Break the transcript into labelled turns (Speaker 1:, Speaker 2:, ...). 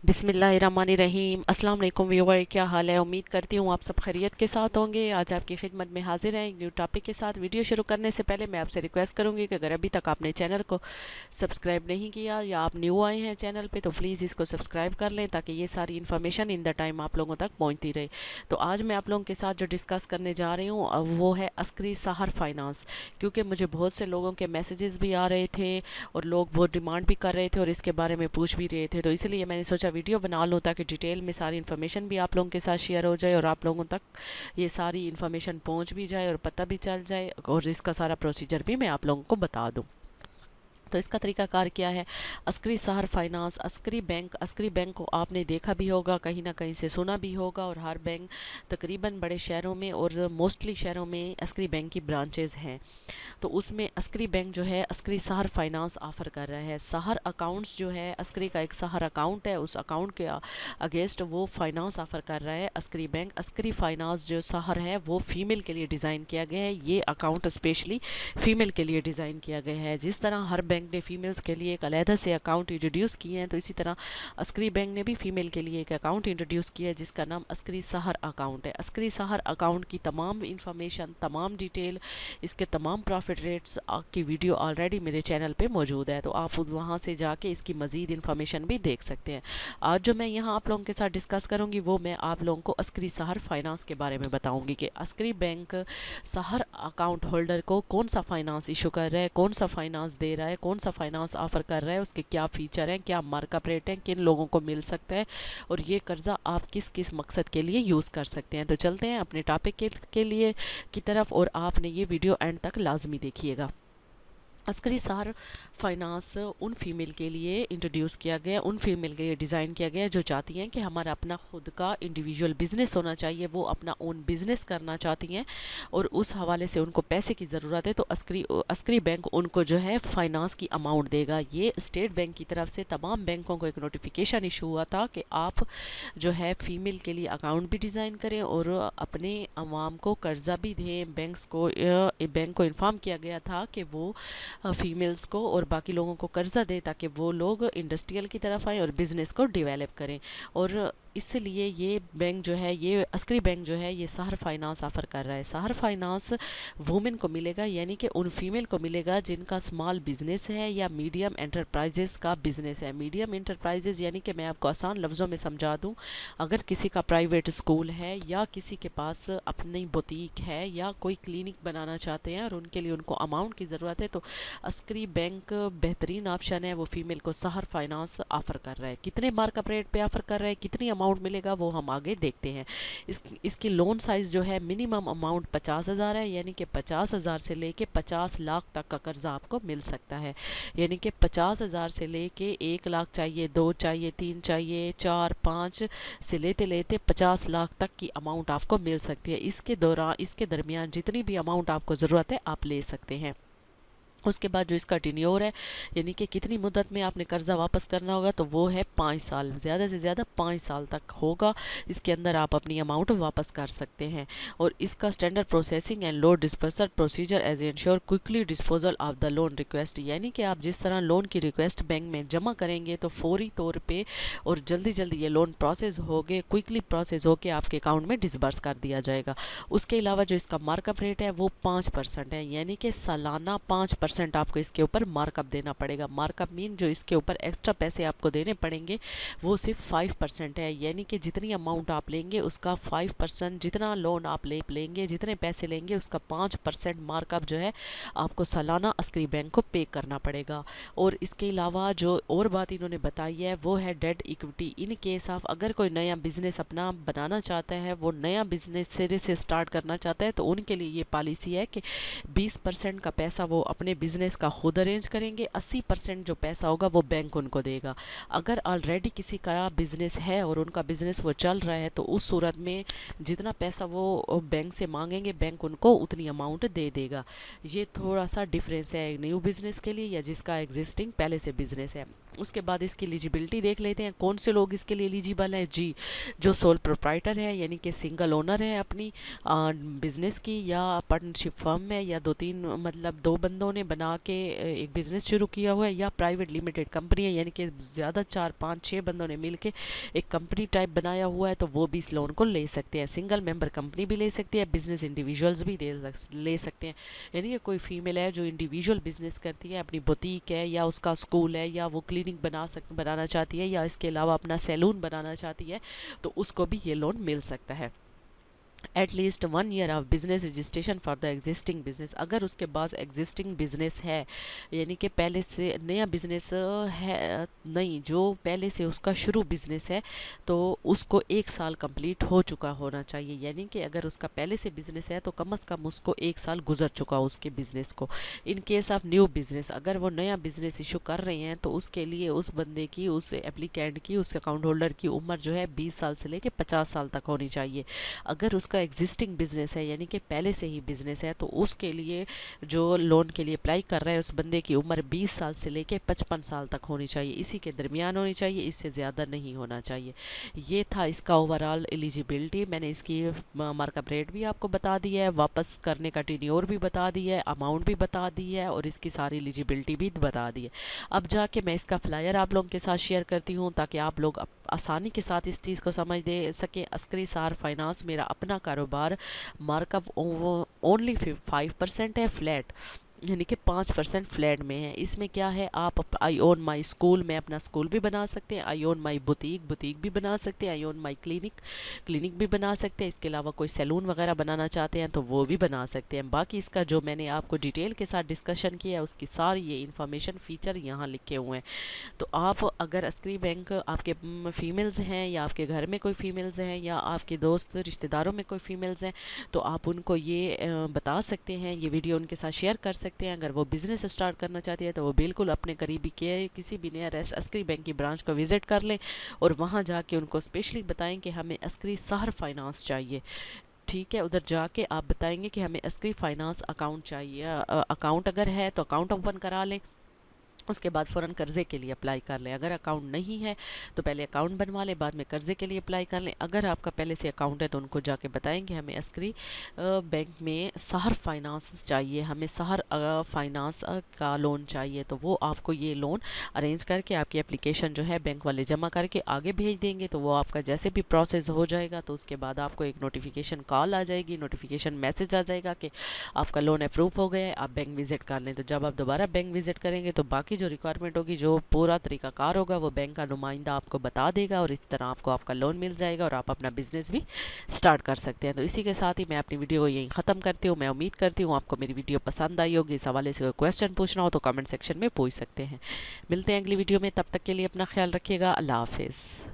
Speaker 1: बिस्मिल्लाहिर्रहमानिर्रहीम। अस्सलाम वालेकुम व्यूअर, क्या हाल है? उम्मीद करती हूँ आप सब खैरियत के साथ होंगे। आज आपकी खिदमत में हाजिर हैं एक न्यू टॉपिक के साथ। वीडियो शुरू करने से पहले मैं आपसे रिक्वेस्ट करूँगी कि अगर अभी तक आपने चैनल को सब्सक्राइब नहीं किया या आप न्यू आए हैं चैनल पे, तो प्लीज़ इसको सब्सक्राइब कर लें ताकि ये सारी इन्फॉर्मेशन इन द टाइम आप लोगों तक पहुँचती रहे। तो आज मैं आप लोगों के साथ जो डिस्कस करने जा रही हूँ वो है अस्करी सहर फाइनेंस, क्योंकि मुझे बहुत से लोगों के मैसेजेस भी आ रहे थे और लोग बहुत डिमांड भी कर रहे थे और इसके बारे में पूछ भी रहे थे। तो इसलिए मैंने सोचा वीडियो बना लूँ ताकि डिटेल में सारी इन्फॉर्मेशन भी आप लोगों के साथ शेयर हो जाए और आप लोगों तक ये सारी इन्फॉर्मेशन पहुंच भी जाए और पता भी चल जाए और इसका सारा प्रोसीजर भी मैं आप लोगों को बता दूँ। तो इसका तरीकाकार क्या है? अस्करी सहर फाइनेंस, अस्करी बैंक को आपने देखा भी होगा, कहीं ना कहीं से सुना भी होगा, और हर बैंक तकरीबन बड़े शहरों में और मोस्टली शहरों में अस्करी बैंक की ब्रांचेज हैं। तो उसमें अस्करी बैंक जो है अस्करी सहर फाइनेंस ऑफ़र कर रहा है। सहर अकाउंट्स जो है, अस्करी का एक सहर अकाउंट है, उस अकाउंट के अगेंस्ट वो फाइनेंस ऑफ़र कर रहा है अस्करी बैंक। अस्करी फाइनेंस जो सहर है वो फीमेल के लिए डिज़ाइन किया गया है। ये अकाउंट स्पेशली फ़ीमेल के लिए डिज़ाइन किया गया है। जिस तरह हर बैंक ने फ़ीमेल्स के लिए एक अलहदा से अकाउंट इंट्रोड्यूस किए हैं, तो इसी तरह अस्करी बैंक ने भी फ़ीमेल के लिए एक अकाउंट इंट्रोड्यूस किया है जिसका नाम अस्करी सहर अकाउंट है। अस्करी सहर अकाउंट की तमाम इंफॉर्मेशन, तमाम डिटेल, इसके तमाम प्रॉफिट रेट्स की वीडियो ऑलरेडी मेरे चैनल पे मौजूद है, तो आप वहाँ से जाके इसकी मज़ीद इन्फॉर्मेशन भी देख सकते हैं। आज जो मैं यहाँ आप लोगों के साथ डिस्कस करूँगी वो मैं आप लोगों को अस्करी सहर फाइनेंस के बारे में बताऊँगी कि अस्करी बैंक सहर अकाउंट होल्डर को कौन सा फाइनेंस इशू कर रहा है, कौन सा फाइनेंस दे रहा है, कौन सा फाइनेंस ऑफ़र कर रहा है, उसके क्या फ़ीचर हैं, क्या मार्कअप रेट हैं, किन लोगों को मिल सकता है और ये कर्ज़ा आप किस किस मकसद के लिए यूज़ कर सकते हैं। तो चलते हैं अपने टॉपिक के लिए की तरफ और आपने ये वीडियो एंड तक लाजमी देखिएगा। अस्करी सहर फाइनेंस उन फीमेल के लिए इंट्रोड्यूस किया गया, उन फीमेल के लिए डिज़ाइन किया गया जो चाहती हैं कि हमारा अपना खुद का इंडिविजुअल बिज़नेस होना चाहिए, वो अपना ओन बिज़नेस करना चाहती हैं और उस हवाले से उनको पैसे की ज़रूरत है। तो अस्करी बैंक उनको जो है फाइनेंस की अमाउंट देगा। ये स्टेट बैंक की तरफ से तमाम बैंकों को एक नोटिफिकेशन इशू हुआ था कि आप जो है फ़ीमेल के लिए अकाउंट भी डिज़ाइन करें और अपने अवाम को कर्ज़ा भी दें। बैंक को इन्फॉर्म किया गया था कि वो फीमेल्स को और बाकी लोगों को कर्ज़ा दे ताकि वो लोग इंडस्ट्रियल की तरफ आए और बिज़नेस को डेवलप करें। और इसलिए ये बैंक जो है, ये अस्करी बैंक जो है, ये सहर फाइनेंस ऑफ़र कर रहा है। सहर फाइनेंस वुमेन को मिलेगा, यानी कि उन फीमेल को मिलेगा जिनका स्मॉल बिज़नेस है या मीडियम एंटरप्राइजेज़ का बिज़नेस है। मीडियम एंटरप्राइजेज़ यानी कि मैं आपको आसान लफ्ज़ों में समझा दूँ, अगर किसी का प्राइवेट स्कूल है या किसी के पास अपनी बुटीक है या कोई क्लिनिक बनाना चाहते हैं और उनके लिए उनको अमाउंट की ज़रूरत है, तो अस्करी बैंक बेहतरीन ऑप्शन है। वो फीमेल को सहर फाइनेंस ऑफ़र कर रहा है। कितने मार्कअप रेट पे ऑफ़र कर रहा है, कितनी अमाउंट मिलेगा, वो हम आगे देखते हैं। इसकी लोन साइज़ जो है, मिनिमम अमाउंट 50,000 है, यानी कि 50,000 से लेके 50 लाख तक का कर्जा आपको मिल सकता है। यानी कि 50,000 से लेके 1 लाख चाहिए, 2 चाहिए, 3 चाहिए, 4, 5 से लेते लेते 50 लाख तक की अमाउंट आपको मिल सकती है। इसके दरमियान जितनी भी अमाउंट आपको ज़रूरत है आप ले सकते हैं। उसके बाद जो इसका टेन्योर है, यानी कि कितनी मुद्दत में आपने कर्ज़ा वापस करना होगा, तो वो है 5 साल, ज़्यादा से ज़्यादा 5 साल तक होगा। इसके अंदर आप अपनी अमाउंट वापस कर सकते हैं। और इसका standard processing and loan disbursal procedure as ensure quickly disposal of the loan request, यानी कि आप जिस तरह लोन की रिक्वेस्ट बैंक में जमा करेंगे तो फौरी तौर पर और जल्दी जल्दी ये लोन प्रोसेस हो गए, क्विकली प्रोसेस होकर आपके अकाउंट में डिसबर्स कर दिया जाएगा। उसके अलावा जो इसका मार्कअप रेट है वो 5% है, यानी कि सालाना 5% आपको इसके ऊपर मार्कअप देना पड़ेगा। मार्कअप मीन जो इसके ऊपर एक्स्ट्रा पैसे आपको देने पड़ेंगे वो सिर्फ 5% है, यानी कि जितनी अमाउंट आप लेंगे उसका 5%, जितना लोन आप लेंगे, जितने पैसे लेंगे उसका 5% मार्कअप जो है आपको सालाना अस्करी बैंक को पे करना पड़ेगा। और इसके अलावा जो और बात इन्होंने बताई है वो है debt equity. In case of अगर कोई नया बिजनेस अपना बनाना चाहता है, वो नया बिजनेस सिरे से स्टार्ट करना चाहता है, तो उनके लिए ये पॉलिसी है कि 20% का पैसा वो अपने बिजनेस का खुद अरेंज करेंगे, 80% जो पैसा होगा वो बैंक उनको देगा। अगर ऑलरेडी किसी का बिजनेस है और उनका बिजनेस वो चल रहा है, तो उस सूरत में जितना पैसा वो बैंक से मांगेंगे बैंक उनको उतनी अमाउंट दे देगा। ये थोड़ा सा डिफरेंस है न्यू बिजनेस के लिए या जिसका एग्जिस्टिंग पहले से बिजनेस है। उसके बाद इसकी एलिजिबिलिटी देख लेते हैं, कौन से लोग इसके लिए एलिजिबल है। जी, जो सोल प्रोप्राइटर है, यानी कि सिंगल ओनर है अपनी बिजनेस की, या पार्टनरशिप फर्म में या 2-3 मतलब 2 बंदों ने बना के एक बिज़नेस शुरू किया हुआ है, या प्राइवेट लिमिटेड कंपनी है यानी कि ज़्यादा 4-5-6 बंदों ने मिल के एक कंपनी टाइप बनाया हुआ है, तो वो भी इस लोन को ले सकते हैं। सिंगल मेंबर कंपनी भी ले सकती है, बिज़नेस इंडिविजुअल्स भी ले सकते हैं। यानी कि कोई फीमेल है जो इंडिविजुअल बिज़नेस करती है, अपनी बुटीक है या उसका स्कूल है, या वो क्लिनिक बनाना चाहती है, या इसके अलावा अपना सैलून बनाना चाहती है, तो उसको भी ये लोन मिल सकता है। At least 1 year of business registration for the existing business. अगर उसके पास एग्जिस्टिंग बिजनेस है, यानी कि पहले से नया बिजनेस है नहीं, जो पहले से उसका शुरू बिजनेस है, तो उसको 1 साल कंप्लीट हो चुका होना चाहिए। यानी कि अगर उसका पहले से बिजनेस है तो कम से कम उसको 1 साल गुजर चुका उसके बिजनेस को। In case of new business, अगर वो नया बिजनेस इशू कर रहे हैं, तो उसके लिए उस बंदे की, उस एप्लीकेंट की, उस अकाउंट होल्डर की उम्र जो है 20 साल से लेके 50 साल तक होनी चाहिए। अगर उसका एग्जिस्टिंग बिजनेस है, यानी कि पहले से ही बिजनेस है, तो उसके लिए जो लोन के लिए अप्लाई कर रहा है, उस बंदे की उम्र 20 साल से लेके 55 साल तक होनी चाहिए। इसी के दरमियान होनी चाहिए, इससे ज़्यादा नहीं होना चाहिए। ये था इसका ओवरऑल एलिजिबिलिटी। मैंने इसकी मार्कअप रेट भी आपको बता दी है, वापस करने का टेन्योर भी बता दी है, अमाउंट भी बता दी है, और इसकी सारी एलिजिबिलिटी भी बता दी है। अब जाके मैं इसका फ्लायर आप लोगों के साथ शेयर करती हूँ, ताकि आप लोग आसानी के साथ इस चीज़ को समझ दे सकें। अस्करी सार फाइनेंस मेरा अपना कारोबार, मार्कअप ओनली 5% है फ्लैट, यानी कि 5% फ्लैट में है। इसमें क्या है, आप आई ओन माई स्कूल में अपना स्कूल भी बना सकते हैं, आई ओन माई बुटीक भी बना सकते हैं, आई ओन माई क्लिनिक भी बना सकते हैं। इसके अलावा कोई सैलून वगैरह बनाना चाहते हैं तो वो भी बना सकते हैं। बाकी इसका जो मैंने आपको डिटेल के साथ डिस्कशन किया है, उसकी सारी ये इन्फॉर्मेशन फ़ीचर यहाँ लिखे हुए हैं। तो आप अगर अस्करी बैंक आपके फ़ीमेल्स हैं, या आपके घर में कोई फ़ीमेल्स हैं, या आपके दोस्त रिश्तेदारों में कोई फ़ीमेल्स हैं, तो आप उनको ये बता सकते हैं, ये वीडियो उनके साथ शेयर कर सकते हैं। अगर वो बिज़नेस स्टार्ट करना चाहती है, तो वो बिल्कुल अपने करीबी के किसी भी नियरेस्ट अस्करी बैंक की ब्रांच को विज़िट कर लें, और वहाँ जाके उनको स्पेशली बताएं कि हमें अस्करी सहर फाइनेंस चाहिए। ठीक है, उधर जाके आप बताएंगे कि हमें अस्करी फाइनेंस अकाउंट चाहिए। अकाउंट अगर है तो अकाउंट ओपन करा लें, उसके बाद फ़ौरन कर्ज़े के लिए अप्लाई कर लें। अगर अकाउंट नहीं है तो पहले अकाउंट बनवा लें, बाद में कर्ज़े के लिए अप्लाई कर लें। अगर आपका पहले से अकाउंट है तो उनको जाके बताएंगे हमें अस्करी बैंक में सहर फाइनेंस चाहिए, हमें सहर फाइनेंस का लोन चाहिए, तो वो आपको ये लोन अरेंज करके आपकी एप्लीकेशन जो है बैंक वाले जमा करके आगे भेज देंगे। तो वो आपका जैसे भी प्रोसेस हो जाएगा, तो उसके बाद आपको एक नोटिफिकेशन कॉल आ जाएगी, नोटिफिकेशन मैसेज आ जाएगा कि आपका लोन अप्रूव हो गया है, आप बैंक विज़िट कर लें। तो जब आप दोबारा बैंक विज़िट करेंगे, तो बाकी जो रिक्वायरमेंट होगी, जो पूरा तरीकाकार होगा, वो बैंक का नुमाइंदा आपको बता देगा, और इस तरह आपको आपका लोन मिल जाएगा और आप अपना बिजनेस भी स्टार्ट कर सकते हैं। तो इसी के साथ ही मैं अपनी वीडियो को यहीं ख़त्म करती हूँ। मैं उम्मीद करती हूँ आपको मेरी वीडियो पसंद आई होगी। इस हवाले से कोई क्वेश्चन पूछना हो तो कमेंट सेक्शन में पूछ सकते हैं। मिलते हैं अगली वीडियो में, तब तक के लिए अपना ख्याल रखिएगा। अल्लाह हाफिज़।